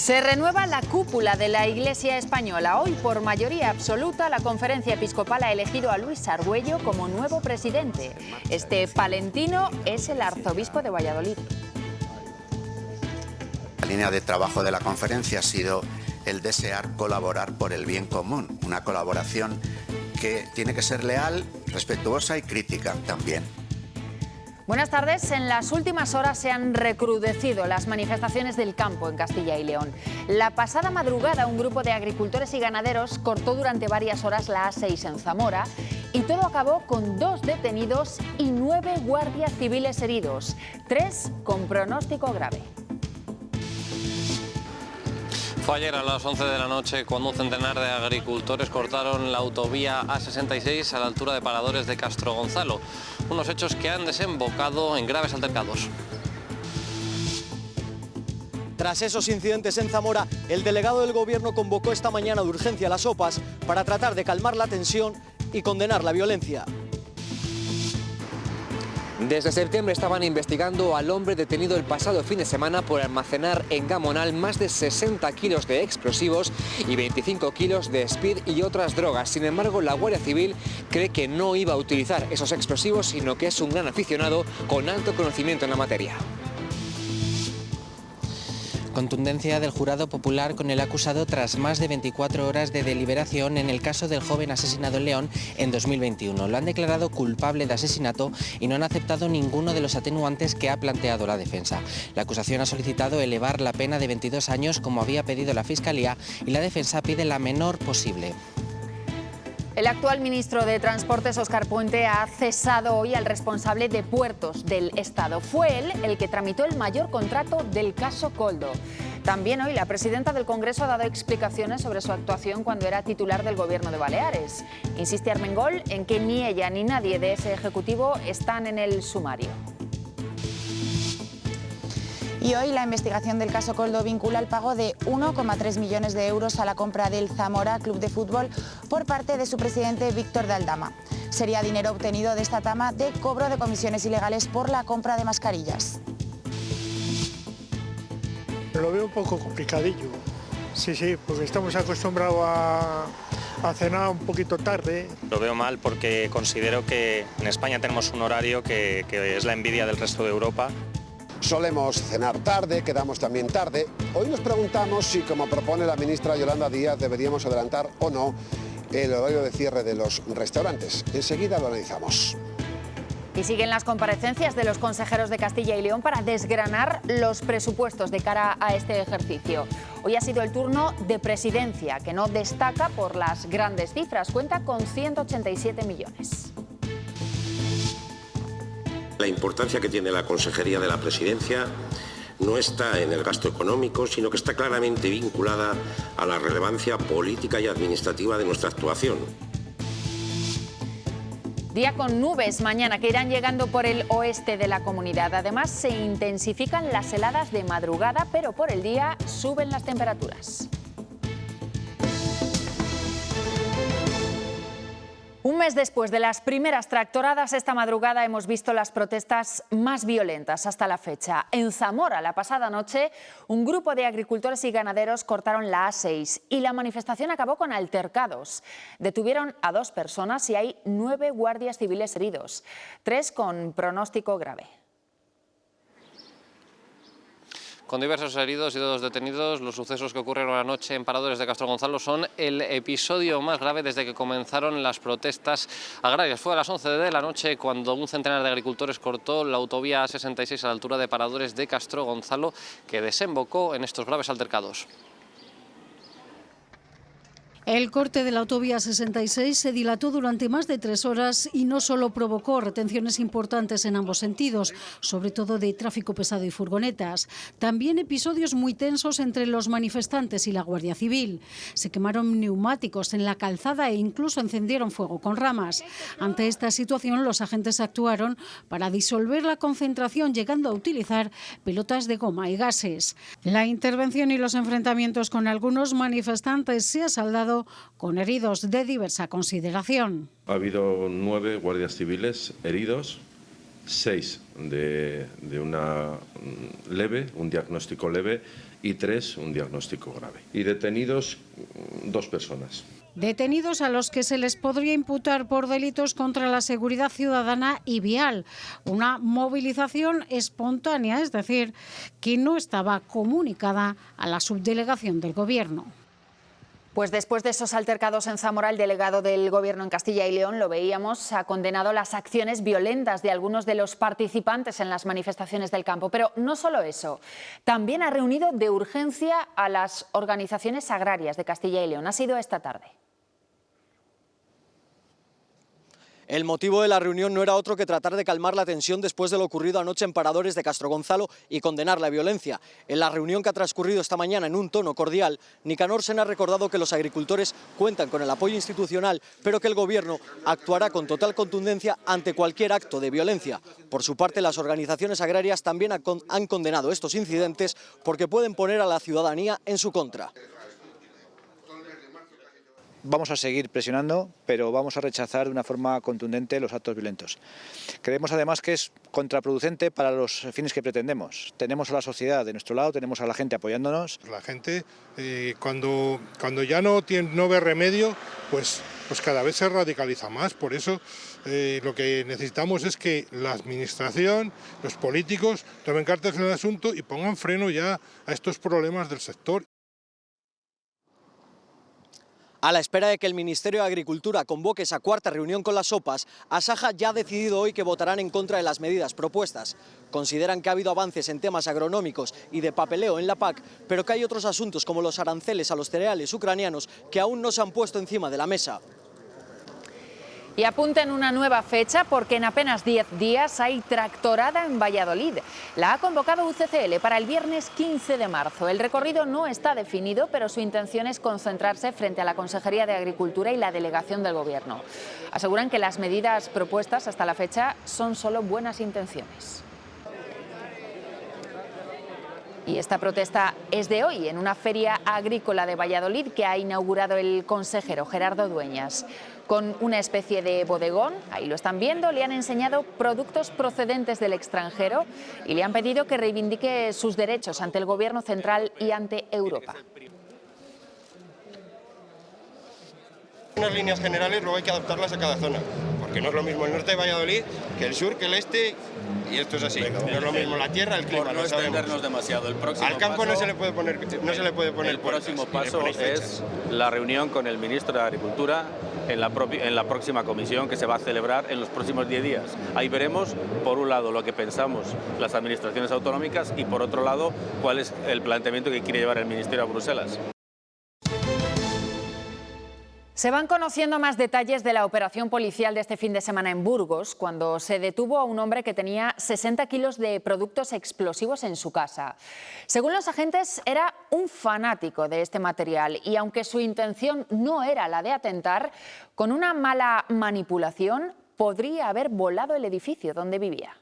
Se renueva la cúpula de la Iglesia española. Hoy, por mayoría absoluta, la Conferencia Episcopal ha elegido a Luis Argüello como nuevo presidente. Este palentino es el arzobispo de Valladolid. La línea de trabajo de la conferencia ha sido el desear colaborar por el bien común, una colaboración que tiene que ser leal, respetuosa y crítica también. Buenas tardes. En las últimas horas se han recrudecido las manifestaciones del campo en Castilla y León. La pasada madrugada un grupo de agricultores y ganaderos cortó durante varias horas la A6 en Zamora y todo acabó con 2 detenidos y 9 guardias civiles heridos, 3 con pronóstico grave. Fue ayer a las 11 de la noche cuando un centenar de agricultores cortaron la autovía A66 a la altura de Paradores de Castrogonzalo. Unos hechos que han desembocado en graves altercados. Tras esos incidentes en Zamora, el delegado del Gobierno convocó esta mañana de urgencia las OPAs para tratar de calmar la tensión y condenar la violencia. Desde septiembre estaban investigando al hombre detenido el pasado fin de semana por almacenar en Gamonal más de 60 kilos de explosivos y 25 kilos de speed y otras drogas. Sin embargo, la Guardia Civil cree que no iba a utilizar esos explosivos, sino que es un gran aficionado con alto conocimiento en la materia. Contundencia del jurado popular con el acusado tras más de 24 horas de deliberación en el caso del joven asesinado en León en 2021. Lo han declarado culpable de asesinato y no han aceptado ninguno de los atenuantes que ha planteado la defensa. La acusación ha solicitado elevar la pena de 22 años como había pedido la Fiscalía y la defensa pide la menor posible. El actual ministro de Transportes, Óscar Puente, ha cesado hoy al responsable de puertos del Estado. Fue él el que tramitó el mayor contrato del caso Koldo. También hoy la presidenta del Congreso ha dado explicaciones sobre su actuación cuando era titular del Gobierno de Baleares. Insiste Armengol en que ni ella ni nadie de ese ejecutivo están en el sumario. Y hoy la investigación del caso Koldo vincula el pago de 1,3 millones de euros a la compra del Zamora Club de Fútbol por parte de su presidente Víctor de Aldama. Sería dinero obtenido de esta trama de cobro de comisiones ilegales por la compra de mascarillas. Lo veo un poco complicadillo. Sí, porque estamos acostumbrados a cenar un poquito tarde. Lo veo mal porque considero que en España tenemos un horario que es la envidia del resto de Europa. Solemos cenar tarde, quedamos también tarde. Hoy nos preguntamos si, como propone la ministra Yolanda Díaz, deberíamos adelantar o no el horario de cierre de los restaurantes. Enseguida lo analizamos. Y siguen las comparecencias de los consejeros de Castilla y León para desgranar los presupuestos de cara a este ejercicio. Hoy ha sido el turno de Presidencia, que no destaca por las grandes cifras. Cuenta con 187 millones. La importancia que tiene la Consejería de la Presidencia no está en el gasto económico, sino que está claramente vinculada a la relevancia política y administrativa de nuestra actuación. Día con nubes mañana que irán llegando por el oeste de la comunidad. Además, se intensifican las heladas de madrugada, pero por el día suben las temperaturas. Un mes después de las primeras tractoradas, esta madrugada hemos visto las protestas más violentas hasta la fecha. En Zamora, la pasada noche, un grupo de agricultores y ganaderos cortaron la A6 y la manifestación acabó con altercados. Detuvieron a 2 personas y hay 9 guardias civiles heridos, 3 con pronóstico grave. Con diversos heridos y 2 detenidos, los sucesos que ocurrieron anoche en Paradores de Castrogonzalo son el episodio más grave desde que comenzaron las protestas agrarias. Fue a las 11 de la noche cuando un centenar de agricultores cortó la autovía A66 a la altura de Paradores de Castrogonzalo, que desembocó en estos graves altercados. El corte de la autovía 66 se dilató durante más de 3 horas y no solo provocó retenciones importantes en ambos sentidos, sobre todo de tráfico pesado y furgonetas, también episodios muy tensos entre los manifestantes y la Guardia Civil. Se quemaron neumáticos en la calzada e incluso encendieron fuego con ramas. Ante esta situación, los agentes actuaron para disolver la concentración, llegando a utilizar pelotas de goma y gases. La intervención y los enfrentamientos con algunos manifestantes se ha saldado con heridos de diversa consideración. Ha habido 9 guardias civiles heridos 6 de una leve, un diagnóstico leve, y 3 un diagnóstico grave. Y detenidos 2 personas. Detenidos a los que se les podría imputar por delitos contra la seguridad ciudadana y vial. Una movilización espontánea, es decir, que no estaba comunicada a la subdelegación del Gobierno. Pues después de esos altercados en Zamora, el delegado del Gobierno en Castilla y León, lo veíamos, ha condenado las acciones violentas de algunos de los participantes en las manifestaciones del campo. Pero no solo eso, también ha reunido de urgencia a las organizaciones agrarias de Castilla y León. Ha sido esta tarde. El motivo de la reunión no era otro que tratar de calmar la tensión después de lo ocurrido anoche en Paradores de Castrogonzalo y condenar la violencia. En la reunión que ha transcurrido esta mañana en un tono cordial, Nicanor Sen ha recordado que los agricultores cuentan con el apoyo institucional, pero que el Gobierno actuará con total contundencia ante cualquier acto de violencia. Por su parte, las organizaciones agrarias también han condenado estos incidentes porque pueden poner a la ciudadanía en su contra. Vamos a seguir presionando, pero vamos a rechazar de una forma contundente los actos violentos. Creemos además que es contraproducente para los fines que pretendemos. Tenemos a la sociedad de nuestro lado, tenemos a la gente apoyándonos. La gente cuando ya no ve remedio, pues cada vez se radicaliza más. Por eso lo que necesitamos es que la administración, los políticos tomen cartas en el asunto y pongan freno ya a estos problemas del sector. A la espera de que el Ministerio de Agricultura convoque esa cuarta reunión con las OPAs, Asaja ya ha decidido hoy que votarán en contra de las medidas propuestas. Consideran que ha habido avances en temas agronómicos y de papeleo en la PAC, pero que hay otros asuntos como los aranceles a los cereales ucranianos que aún no se han puesto encima de la mesa. Y apuntan una nueva fecha porque en apenas 10 días hay tractorada en Valladolid. La ha convocado UCCL para el viernes 15 de marzo. El recorrido no está definido, pero su intención es concentrarse frente a la Consejería de Agricultura y la delegación del Gobierno. Aseguran que las medidas propuestas hasta la fecha son solo buenas intenciones. Y esta protesta es de hoy, en una feria agrícola de Valladolid que ha inaugurado el consejero Gerardo Dueñas. Con una especie de bodegón, ahí lo están viendo, le han enseñado productos procedentes del extranjero y le han pedido que reivindique sus derechos ante el Gobierno central y ante Europa. Unas líneas generales luego hay que adaptarlas a cada zona, porque no es lo mismo el norte de Valladolid que el sur, que el este, y esto es así. No es lo mismo la tierra, el clima. Por no extendernos demasiado. El próximo al campo paso, no se le puede poner el próximo paso es la reunión con el ministro de Agricultura en la próxima comisión que se va a celebrar en los próximos 10 días. Ahí veremos, por un lado, lo que pensamos las administraciones autonómicas y, por otro lado, cuál es el planteamiento que quiere llevar el Ministerio a Bruselas. Se van conociendo más detalles de la operación policial de este fin de semana en Burgos, cuando se detuvo a un hombre que tenía 60 kilos de productos explosivos en su casa. Según los agentes, era un fanático de este material y, aunque su intención no era la de atentar, con una mala manipulación podría haber volado el edificio donde vivía.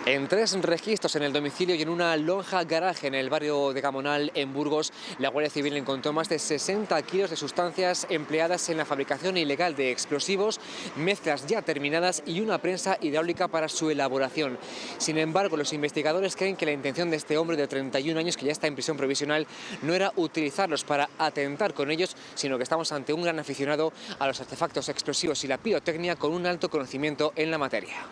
En 3 registros en el domicilio y en una lonja garaje en el barrio de Gamonal, en Burgos, la Guardia Civil encontró más de 60 kilos de sustancias empleadas en la fabricación ilegal de explosivos, mezclas ya terminadas y una prensa hidráulica para su elaboración. Sin embargo, los investigadores creen que la intención de este hombre de 31 años, que ya está en prisión provisional, no era utilizarlos para atentar con ellos, sino que estamos ante un gran aficionado a los artefactos explosivos y la pirotecnia con un alto conocimiento en la materia.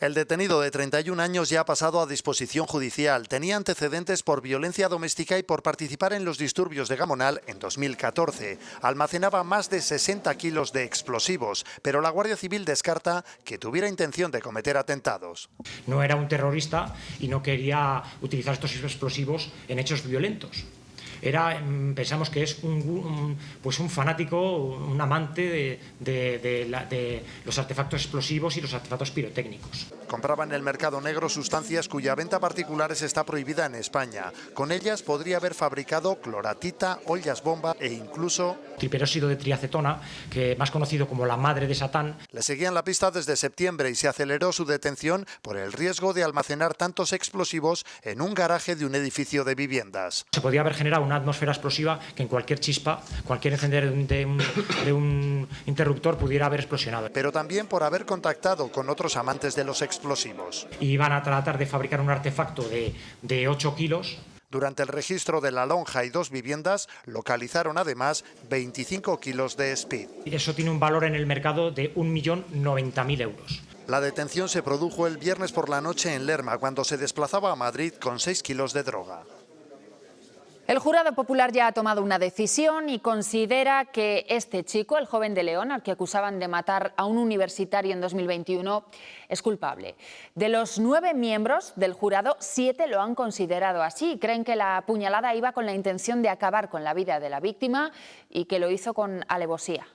El detenido de 31 años ya ha pasado a disposición judicial. Tenía antecedentes por violencia doméstica y por participar en los disturbios de Gamonal en 2014. Almacenaba más de 60 kilos de explosivos, pero la Guardia Civil descarta que tuviera intención de cometer atentados. No era un terrorista y no quería utilizar estos explosivos en hechos violentos. Pensamos que es un fanático, un amante de los artefactos explosivos y los artefactos pirotécnicos. Compraba en el mercado negro sustancias cuya venta a particulares está prohibida en España. Con ellas podría haber fabricado cloratita, ollas bomba e incluso triperóxido de triacetona, que más conocido como la madre de Satán. Le seguían la pista desde septiembre y se aceleró su detención por el riesgo de almacenar tantos explosivos en un garaje de un edificio de viviendas. Se podía haber generado una una atmósfera explosiva que en cualquier chispa, cualquier encender de un interruptor pudiera haber explosionado. Pero también por haber contactado con otros amantes de los explosivos. Y van a tratar de fabricar un artefacto de 8 kilos. Durante el registro de La Lonja y 2 viviendas localizaron además 25 kilos de speed. Eso tiene un valor en el mercado de 1.090.000 euros. La detención se produjo el viernes por la noche en Lerma, cuando se desplazaba a Madrid con 6 kilos de droga. El jurado popular ya ha tomado una decisión y considera que este chico, el joven de León, al que acusaban de matar a un universitario en 2021, es culpable. De los 9 miembros del jurado, 7 lo han considerado así. Creen que la puñalada iba con la intención de acabar con la vida de la víctima y que lo hizo con alevosía.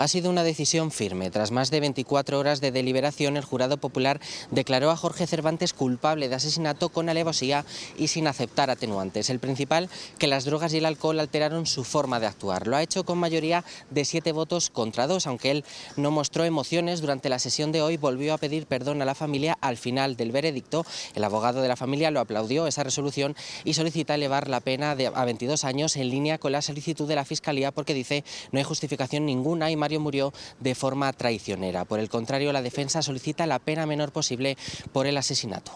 Ha sido una decisión firme. Tras más de 24 horas de deliberación, el jurado popular declaró a Jorge Cervantes culpable de asesinato con alevosía y sin aceptar atenuantes. El principal, que las drogas y el alcohol alteraron su forma de actuar. Lo ha hecho con mayoría de 7 votos contra 2, aunque él no mostró emociones. Durante la sesión de hoy volvió a pedir perdón a la familia al final del veredicto. El abogado de la familia lo aplaudió esa resolución y solicita elevar la pena a 22 años en línea con la solicitud de la Fiscalía, porque dice no hay justificación ninguna y Mario murió de forma traicionera. Por el contrario, la defensa solicita la pena menor posible por el asesinato.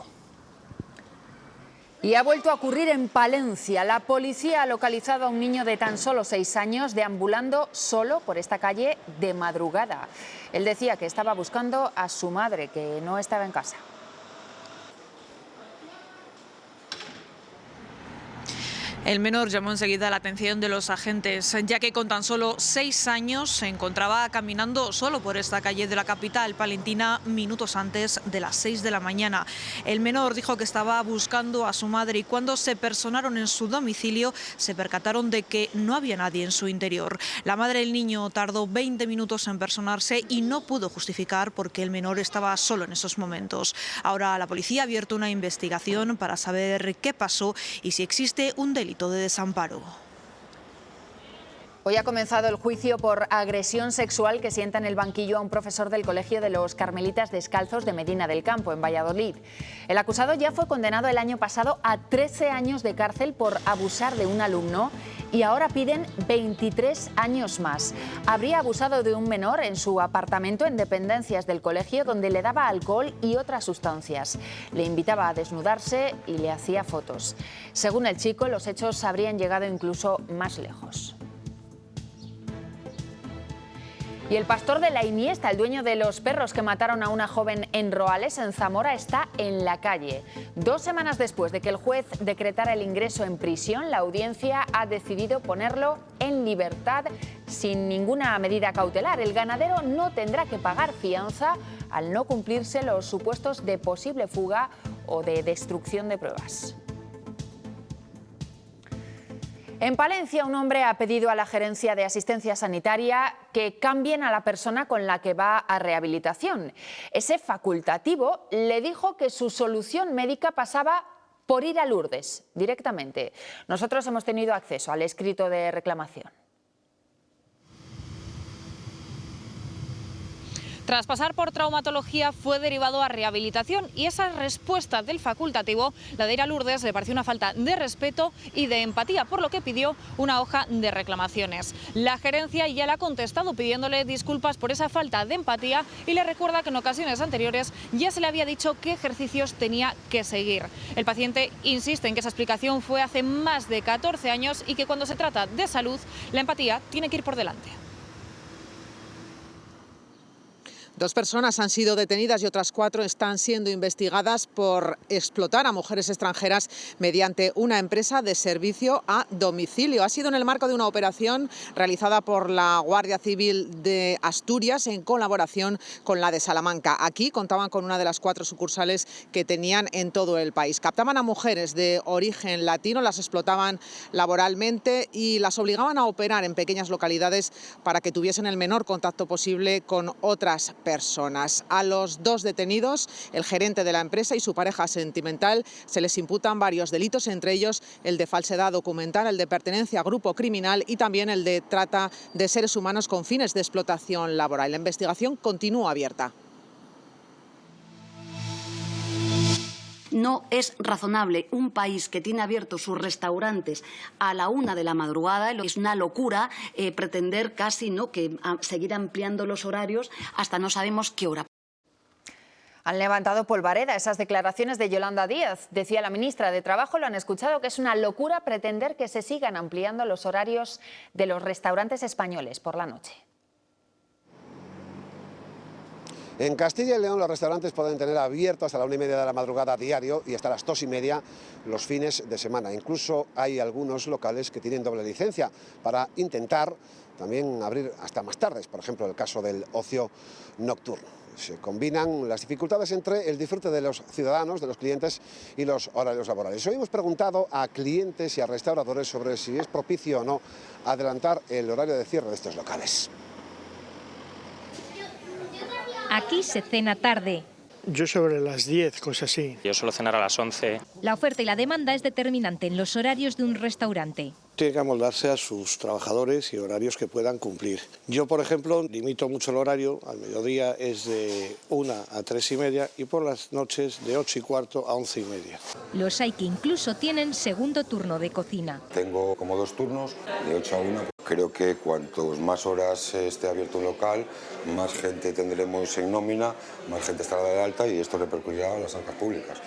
Y ha vuelto a ocurrir en Palencia. La policía ha localizado a un niño de tan solo 6 años deambulando solo por esta calle de madrugada. Él decía que estaba buscando a su madre, que no estaba en casa. El menor llamó enseguida la atención de los agentes, ya que con tan solo 6 años se encontraba caminando solo por esta calle de la capital palentina minutos antes de las 6 de la mañana. El menor dijo que estaba buscando a su madre y cuando se personaron en su domicilio se percataron de que no había nadie en su interior. La madre del niño tardó 20 minutos en personarse y no pudo justificar por qué el menor estaba solo en esos momentos. Ahora la policía ha abierto una investigación para saber qué pasó y si existe un delito de desamparo. Hoy ha comenzado el juicio por agresión sexual que sienta en el banquillo a un profesor del Colegio de los Carmelitas Descalzos de Medina del Campo, en Valladolid. El acusado ya fue condenado el año pasado a 13 años de cárcel por abusar de un alumno y ahora piden 23 años más. Habría abusado de un menor en su apartamento en dependencias del colegio, donde le daba alcohol y otras sustancias. Le invitaba a desnudarse y le hacía fotos. Según el chico, los hechos habrían llegado incluso más lejos. Y el pastor de la Iniesta, el dueño de los perros que mataron a una joven en Roales, en Zamora, está en la calle. 2 semanas después de que el juez decretara el ingreso en prisión, la audiencia ha decidido ponerlo en libertad sin ninguna medida cautelar. El ganadero no tendrá que pagar fianza al no cumplirse los supuestos de posible fuga o de destrucción de pruebas. En Palencia, un hombre ha pedido a la Gerencia de Asistencia Sanitaria que cambien a la persona con la que va a rehabilitación. Ese facultativo le dijo que su solución médica pasaba por ir a Lourdes directamente. Nosotros hemos tenido acceso al escrito de reclamación. Tras pasar por traumatología fue derivado a rehabilitación y esa respuesta del facultativo, la de ir a Lourdes, le pareció una falta de respeto y de empatía, por lo que pidió una hoja de reclamaciones. La gerencia ya le ha contestado pidiéndole disculpas por esa falta de empatía y le recuerda que en ocasiones anteriores ya se le había dicho qué ejercicios tenía que seguir. El paciente insiste en que esa explicación fue hace más de 14 años y que cuando se trata de salud, la empatía tiene que ir por delante. 2 personas han sido detenidas y otras 4 están siendo investigadas por explotar a mujeres extranjeras mediante una empresa de servicio a domicilio. Ha sido en el marco de una operación realizada por la Guardia Civil de Asturias en colaboración con la de Salamanca. Aquí contaban con una de las 4 sucursales que tenían en todo el país. Captaban a mujeres de origen latino, las explotaban laboralmente y las obligaban a operar en pequeñas localidades para que tuviesen el menor contacto posible con otras personas. A los 2 detenidos, el gerente de la empresa y su pareja sentimental, se les imputan varios delitos, entre ellos el de falsedad documental, el de pertenencia a grupo criminal y también el de trata de seres humanos con fines de explotación laboral. La investigación continúa abierta. No es razonable un país que tiene abiertos sus restaurantes a la 1 de la madrugada. Es una locura pretender casi que seguir ampliando los horarios hasta no sabemos qué hora. Han levantado polvareda esas declaraciones de Yolanda Díaz. Decía la ministra de Trabajo, lo han escuchado, que es una locura pretender que se sigan ampliando los horarios de los restaurantes españoles por la noche. En Castilla y León los restaurantes pueden tener abiertos hasta la 1:30 de la madrugada diario y hasta las 2:30 los fines de semana. Incluso hay algunos locales que tienen doble licencia para intentar también abrir hasta más tarde, por ejemplo el caso del ocio nocturno. Se combinan las dificultades entre el disfrute de los ciudadanos, de los clientes y los horarios laborales. Hoy hemos preguntado a clientes y a restauradores sobre si es propicio o no adelantar el horario de cierre de estos locales. Aquí se cena tarde. Yo sobre las 10, cosas así. Yo suelo cenar a las 11. La oferta y la demanda es determinante en los horarios de un restaurante. Tiene que amoldarse a sus trabajadores y horarios que puedan cumplir. Yo, por ejemplo, limito mucho el horario. Al mediodía es de 1 a 3:30 y por las noches de 8:15 a 11:30. Los hay que incluso tienen segundo turno de cocina. Tengo como 2 turnos, de 8 a 1. Creo que cuantos más horas esté abierto un local, más gente tendremos en nómina, más gente estará de alta y esto repercutirá a las arcas públicas.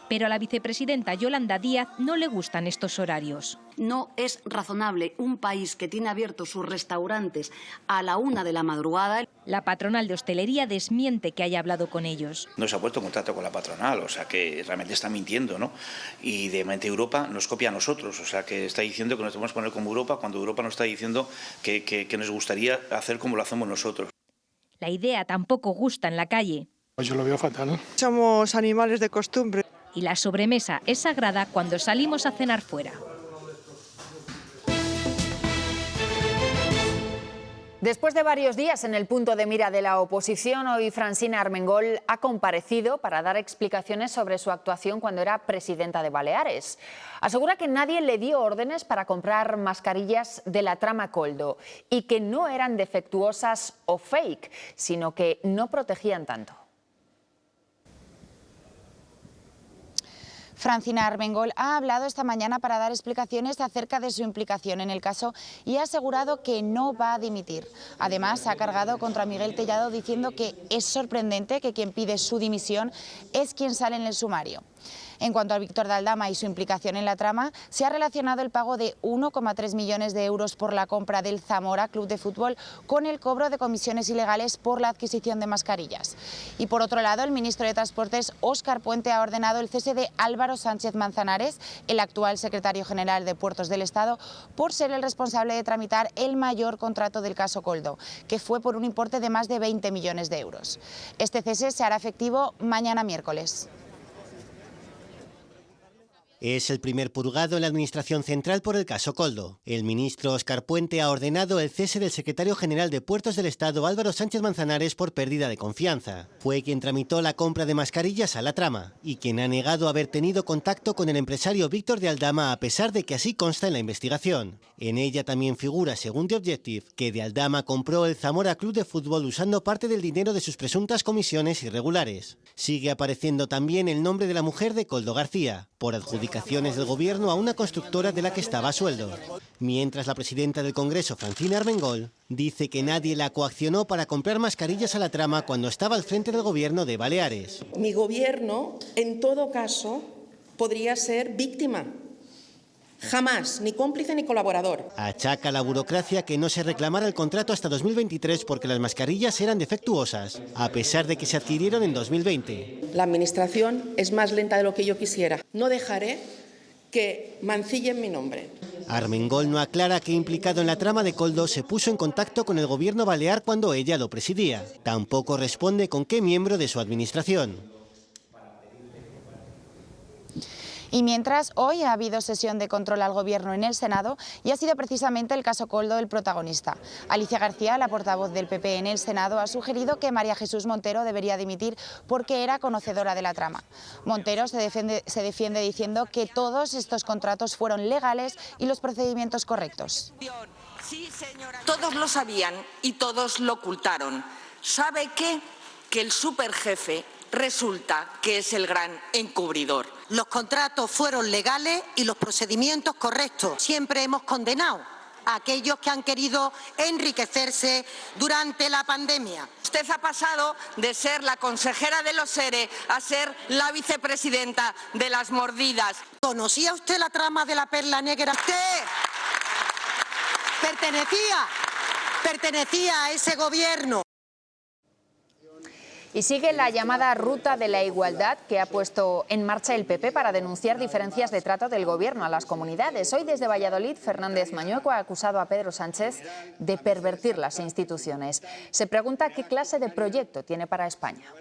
Pero a la vicepresidenta Yolanda Díaz no le gustan estos horarios. No es razonable un país que tiene abiertos sus restaurantes a la 1 de la madrugada. La patronal de hostelería desmiente que haya hablado con ellos. No se ha puesto en contacto con la patronal, o sea que realmente está mintiendo, ¿no? Y de mente Europa nos copia a nosotros, o sea que está diciendo que nos tenemos que poner como Europa cuando Europa nos está diciendo que nos gustaría hacer como lo hacemos nosotros. La idea tampoco gusta en la calle. Yo lo veo fatal, ¿no? Somos animales de costumbre. Y la sobremesa es sagrada cuando salimos a cenar fuera. Después de varios días en el punto de mira de la oposición, hoy Francina Armengol ha comparecido para dar explicaciones sobre su actuación cuando era presidenta de Baleares. Asegura que nadie le dio órdenes para comprar mascarillas de la trama Koldo y que no eran defectuosas o fake, sino que no protegían tanto. Francina Armengol ha hablado esta mañana para dar explicaciones acerca de su implicación en el caso y ha asegurado que no va a dimitir. Además, ha cargado contra Miguel Tellado diciendo que es sorprendente que quien pide su dimisión es quien sale en el sumario. En cuanto a Víctor de Aldama y su implicación en la trama, se ha relacionado el pago de 1,3 millones de euros por la compra del Zamora Club de Fútbol con el cobro de comisiones ilegales por la adquisición de mascarillas. Y por otro lado, el ministro de Transportes, Óscar Puente, ha ordenado el cese de Álvaro Sánchez Manzanares, el actual secretario general de Puertos del Estado, por ser el responsable de tramitar el mayor contrato del caso Koldo, que fue por un importe de más de 20 millones de euros. Este cese se hará efectivo mañana miércoles. Es el primer purgado en la Administración Central por el caso Koldo. El ministro Óscar Puente ha ordenado el cese del secretario general de Puertos del Estado, Álvaro Sánchez Manzanares, por pérdida de confianza. Fue quien tramitó la compra de mascarillas a la trama y quien ha negado haber tenido contacto con el empresario Víctor de Aldama, a pesar de que así consta en la investigación. En ella también figura, según The Objective, que de Aldama compró el Zamora Club de Fútbol usando parte del dinero de sus presuntas comisiones irregulares. Sigue apareciendo también el nombre de la mujer de Koldo García, por adjudicaciones del gobierno a una constructora de la que estaba a sueldo. Mientras la presidenta del Congreso, Francina Armengol, dice que nadie la coaccionó para comprar mascarillas a la trama cuando estaba al frente del gobierno de Baleares. Mi gobierno, en todo caso, podría ser víctima. Jamás, ni cómplice ni colaborador. Achaca a la burocracia que no se reclamara el contrato hasta 2023 porque las mascarillas eran defectuosas, a pesar de que se adquirieron en 2020. La administración es más lenta de lo que yo quisiera. No dejaré que mancillen mi nombre. Armengol no aclara que, implicado en la trama de Koldo, se puso en contacto con el gobierno balear cuando ella lo presidía. Tampoco responde con qué miembro de su administración. Y mientras, hoy ha habido sesión de control al Gobierno en el Senado y ha sido precisamente el caso Koldo el protagonista. Alicia García, la portavoz del PP en el Senado, ha sugerido que María Jesús Montero debería dimitir porque era conocedora de la trama. Montero se defiende diciendo que todos estos contratos fueron legales y los procedimientos correctos. Todos lo sabían y todos lo ocultaron. ¿Sabe qué? Que el superjefe resulta que es el gran encubridor. los contratos fueron legales y los procedimientos correctos. Siempre hemos condenado a aquellos que han querido enriquecerse durante la pandemia. Usted ha pasado de ser la consejera de los ERE a ser la vicepresidenta de las mordidas. ¿Conocía usted la trama de la Perla Negra? Usted pertenecía a ese gobierno. Y sigue la llamada Ruta de la Igualdad que ha puesto en marcha el PP para denunciar diferencias de trato del Gobierno a las comunidades. Hoy desde Valladolid, Fernández Mañueco ha acusado a Pedro Sánchez de pervertir las instituciones. Se pregunta qué clase de proyecto tiene para España.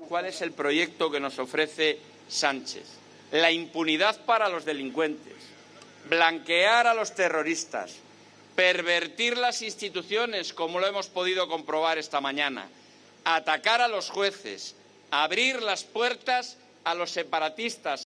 ¿Cuál es el proyecto que nos ofrece Sánchez? La impunidad para los delincuentes, blanquear a los terroristas, pervertir las instituciones, como lo hemos podido comprobar esta mañana, atacar a los jueces, abrir las puertas a los separatistas.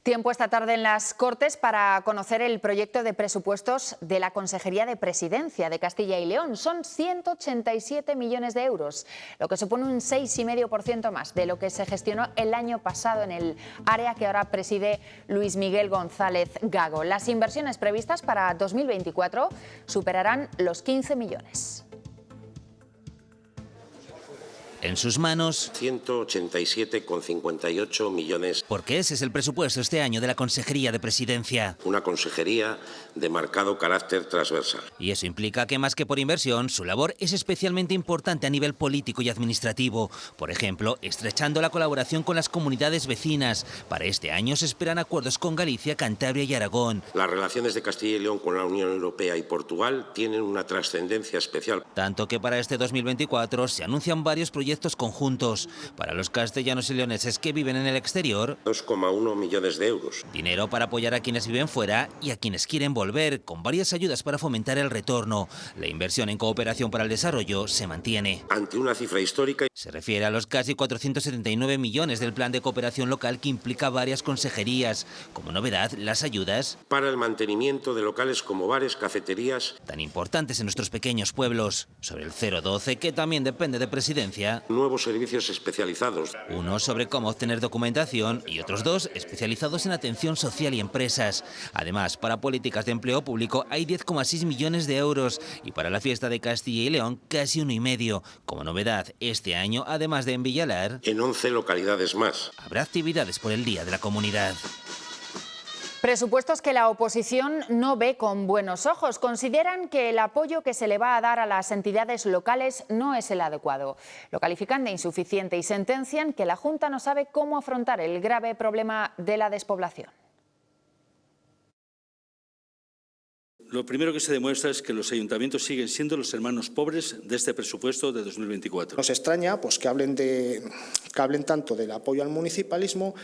Tiempo esta tarde en las Cortes para conocer el proyecto de presupuestos de la Consejería de Presidencia de Castilla y León. Son 187 millones de euros, lo que supone un 6,5% más de lo que se gestionó el año pasado en el área que ahora preside Luis Miguel González Gago. Las inversiones previstas para 2024 superarán los 15 millones. En sus manos 187,58 millones. Porque ese es el presupuesto este año de la Consejería de Presidencia. Una consejería de marcado carácter transversal. Y eso implica que más que por inversión, su labor es especialmente importante a nivel político y administrativo. Por ejemplo, estrechando la colaboración con las comunidades vecinas. Para este año se esperan acuerdos con Galicia, Cantabria y Aragón. Las relaciones de Castilla y León con la Unión Europea y Portugal tienen una trascendencia especial. Tanto que para este 2024 se anuncian varios proyectos conjuntos. Para los castellanos y leoneses que viven en el exterior, 2,1 millones de euros. Dinero para apoyar a quienes viven fuera y a quienes quieren volver, con varias ayudas para fomentar el retorno. La inversión en cooperación para el desarrollo se mantiene. Ante una cifra histórica. Se refiere a los casi 479 millones del plan de cooperación local que implica varias consejerías. Como novedad, las ayudas para el mantenimiento de locales como bares, cafeterías, tan importantes en nuestros pequeños pueblos. Sobre el 012, que también depende de Presidencia, nuevos servicios especializados. Uno sobre cómo obtener documentación y otros dos especializados en atención social y empresas. Además, para políticas de empleo público hay 10,6 millones de euros y para la fiesta de Castilla y León casi 1,5. Como novedad, este año, además de en Villalar, en 11 localidades más, habrá actividades por el Día de la Comunidad. Presupuestos que la oposición no ve con buenos ojos. Consideran que el apoyo que se le va a dar a las entidades locales no es el adecuado. Lo califican de insuficiente y sentencian que la Junta no sabe cómo afrontar el grave problema de la despoblación. Lo primero que se demuestra es que los ayuntamientos siguen siendo los hermanos pobres de este presupuesto de 2024. Nos extraña pues, que hablen tanto del apoyo al municipalismo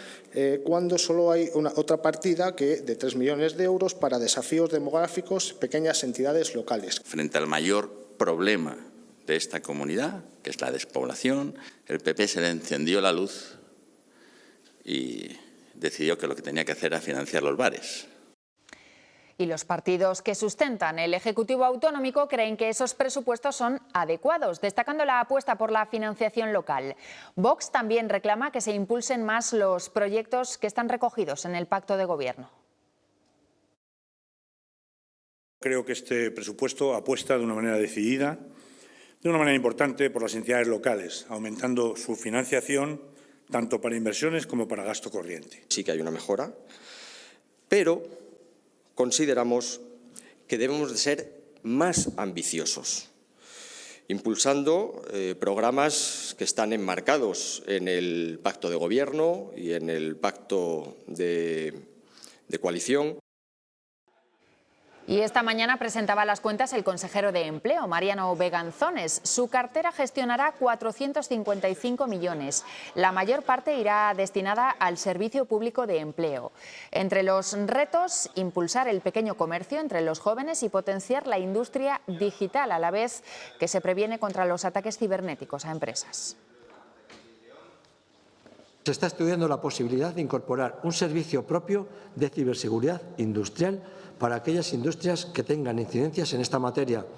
cuando solo hay otra partida de 3 millones de euros para desafíos demográficos, pequeñas entidades locales. Frente al mayor problema de esta comunidad, que es la despoblación, el PP se le encendió la luz y decidió que lo que tenía que hacer era financiar los bares. Y los partidos que sustentan el Ejecutivo autonómico creen que esos presupuestos son adecuados, destacando la apuesta por la financiación local. Vox también reclama que se impulsen más los proyectos que están recogidos en el Pacto de Gobierno. Creo que este presupuesto apuesta de una manera decidida, de una manera importante por las entidades locales, aumentando su financiación tanto para inversiones como para gasto corriente. Sí que hay una mejora, pero consideramos que debemos de ser más ambiciosos, impulsando programas que están enmarcados en el Pacto de Gobierno y en el Pacto de Coalición. Y esta mañana presentaba las cuentas el consejero de Empleo, Mariano Beganzones. Su cartera gestionará 455 millones. La mayor parte irá destinada al Servicio Público de Empleo. Entre los retos, impulsar el pequeño comercio entre los jóvenes y potenciar la industria digital, a la vez que se previene contra los ataques cibernéticos a empresas. Se está estudiando la posibilidad de incorporar un servicio propio de ciberseguridad industrial para aquellas industrias que tengan incidencias en esta materia, para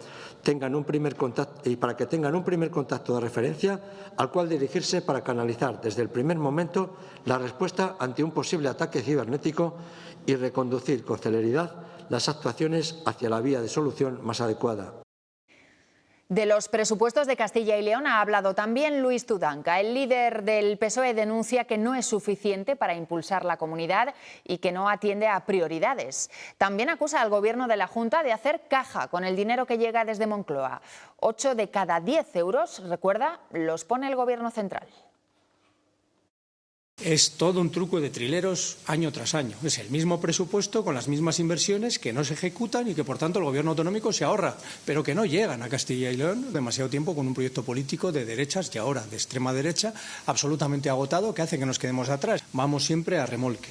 que tengan un primer contacto de referencia al cual dirigirse para canalizar desde el primer momento la respuesta ante un posible ataque cibernético y reconducir con celeridad las actuaciones hacia la vía de solución más adecuada. De los presupuestos de Castilla y León ha hablado también Luis Tudanca. El líder del PSOE denuncia que no es suficiente para impulsar la comunidad y que no atiende a prioridades. También acusa al Gobierno de la Junta de hacer caja con el dinero que llega desde Moncloa. 8 de cada 10 euros, recuerda, los pone el Gobierno central. Es todo un truco de trileros año tras año. Es el mismo presupuesto con las mismas inversiones que no se ejecutan y que, por tanto, el Gobierno autonómico se ahorra, pero que no llegan a Castilla y León demasiado tiempo con un proyecto político de derechas y ahora de extrema derecha absolutamente agotado que hace que nos quedemos atrás. Vamos siempre a remolque.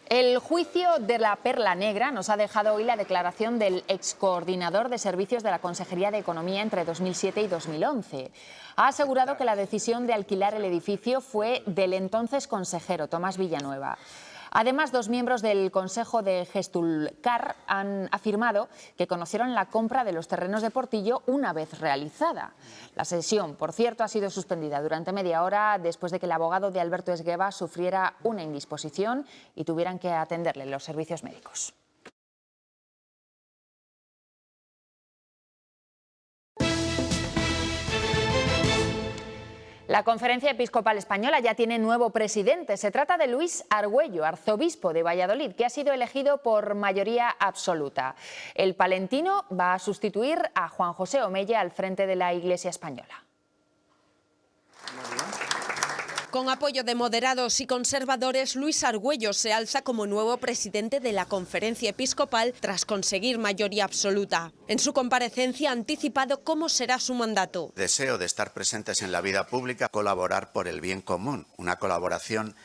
El juicio de la Perla Negra nos ha dejado hoy la declaración del excoordinador de servicios de la Consejería de Economía entre 2007 y 2011. Ha asegurado que la decisión de alquilar el edificio fue del entonces consejero Tomás Villanueva. Además, 2 miembros del Consejo de Gestulcar han afirmado que conocieron la compra de los terrenos de Portillo una vez realizada. La sesión, por cierto, ha sido suspendida durante media hora después de que el abogado de Alberto Esgueva sufriera una indisposición y tuvieran que atenderle los servicios médicos. La Conferencia Episcopal Española ya tiene nuevo presidente. Se trata de Luis Argüello, arzobispo de Valladolid, que ha sido elegido por mayoría absoluta. El palentino va a sustituir a Juan José Omella al frente de la Iglesia española. Con apoyo de moderados y conservadores, Luis Argüello se alza como nuevo presidente de la Conferencia Episcopal tras conseguir mayoría absoluta. En su comparecencia ha anticipado cómo será su mandato. Deseo de estar presentes en la vida pública, colaborar por el bien común, una colaboración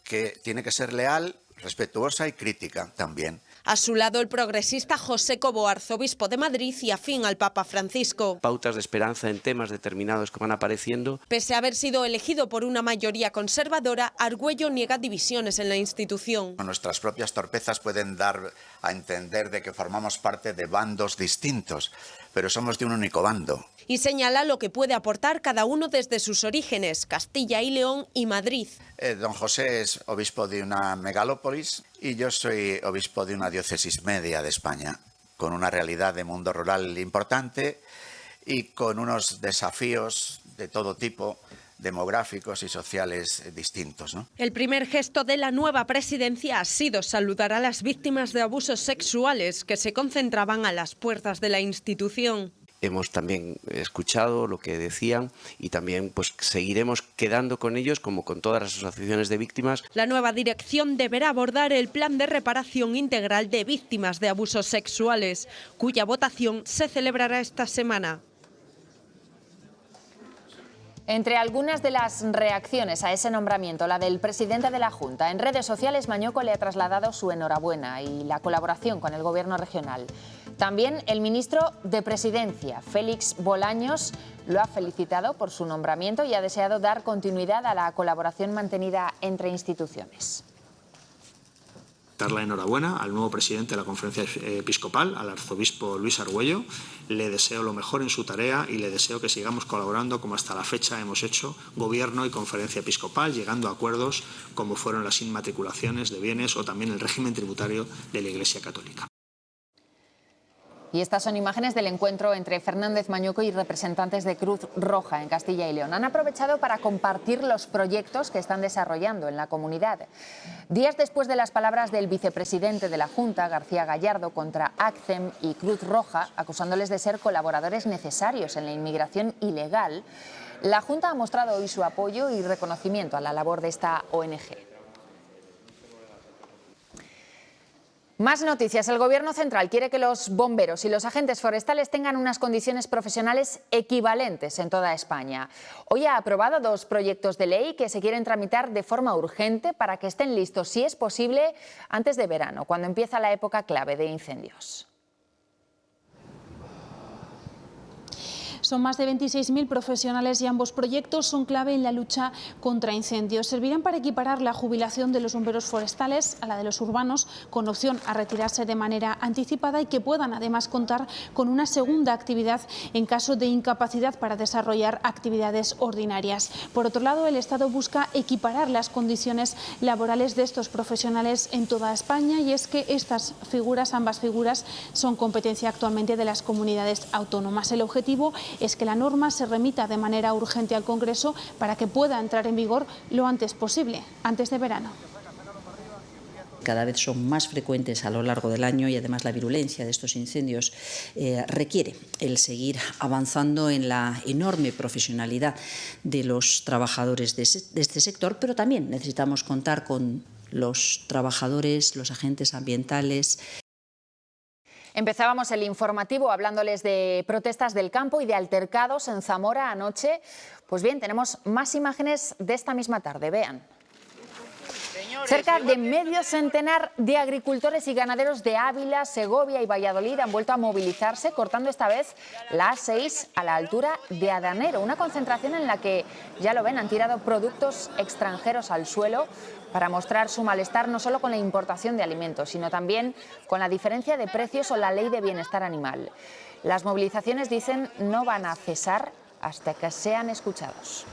que tiene que ser leal, respetuosa y crítica también. A su lado, el progresista José Cobo, arzobispo de Madrid y afín al Papa Francisco. Pautas de esperanza en temas determinados que van apareciendo. Pese a haber sido elegido por una mayoría conservadora, Argüello niega divisiones en la institución. Nuestras propias torpezas pueden dar a entender de que formamos parte de bandos distintos, pero somos de un único bando. Y señala lo que puede aportar cada uno desde sus orígenes, Castilla y León y Madrid. Don José es obispo de una megalópolis y yo soy obispo de una diócesis media de España, con una realidad de mundo rural importante y con unos desafíos de todo tipo, demográficos y sociales distintos, ¿no? El primer gesto de la nueva presidencia ha sido saludar a las víctimas de abusos sexuales que se concentraban a las puertas de la institución. Hemos también escuchado lo que decían y también pues seguiremos quedando con ellos como con todas las asociaciones de víctimas. La nueva dirección deberá abordar el plan de reparación integral de víctimas de abusos sexuales, cuya votación se celebrará esta semana. Entre algunas de las reacciones a ese nombramiento, la del presidente de la Junta. En redes sociales, Mañueco le ha trasladado su enhorabuena y la colaboración con el Gobierno regional. También el ministro de Presidencia, Félix Bolaños, lo ha felicitado por su nombramiento y ha deseado dar continuidad a la colaboración mantenida entre instituciones. Dar la enhorabuena al nuevo presidente de la Conferencia Episcopal, al arzobispo Luis Argüello. Le deseo lo mejor en su tarea y le deseo que sigamos colaborando como hasta la fecha hemos hecho Gobierno y Conferencia Episcopal, llegando a acuerdos como fueron las inmatriculaciones de bienes o también el régimen tributario de la Iglesia Católica. Y estas son imágenes del encuentro entre Fernández Mañueco y representantes de Cruz Roja en Castilla y León. Han aprovechado para compartir los proyectos que están desarrollando en la comunidad. Días después de las palabras del vicepresidente de la Junta, García Gallardo, contra ACCEM y Cruz Roja, acusándoles de ser colaboradores necesarios en la inmigración ilegal, la Junta ha mostrado hoy su apoyo y reconocimiento a la labor de esta ONG. Más noticias. El Gobierno central quiere que los bomberos y los agentes forestales tengan unas condiciones profesionales equivalentes en toda España. Hoy ha aprobado 2 proyectos de ley que se quieren tramitar de forma urgente para que estén listos, si es posible, antes de verano, cuando empieza la época clave de incendios. Son más de 26.000 profesionales y ambos proyectos son clave en la lucha contra incendios. Servirán para equiparar la jubilación de los bomberos forestales a la de los urbanos, con opción a retirarse de manera anticipada y que puedan además contar con una segunda actividad en caso de incapacidad para desarrollar actividades ordinarias. Por otro lado, el Estado busca equiparar las condiciones laborales de estos profesionales en toda España, y es que ambas figuras son competencia actualmente de las comunidades autónomas. El objetivo es que la norma se remita de manera urgente al Congreso para que pueda entrar en vigor lo antes posible, antes de verano. Cada vez son más frecuentes a lo largo del año y además la virulencia de estos incendios requiere el seguir avanzando en la enorme profesionalidad de los trabajadores de este sector, pero también necesitamos contar con los trabajadores, los agentes ambientales. Empezábamos el informativo hablándoles de protestas del campo y de altercados en Zamora anoche. Pues bien, tenemos más imágenes de esta misma tarde. Vean. Cerca de medio centenar de agricultores y ganaderos de Ávila, Segovia y Valladolid han vuelto a movilizarse, cortando esta vez la A6 a la altura de Adanero. Una concentración en la que, ya lo ven, han tirado productos extranjeros al suelo para mostrar su malestar no solo con la importación de alimentos, sino también con la diferencia de precios o la ley de bienestar animal. Las movilizaciones, dicen, no van a cesar hasta que sean escuchados.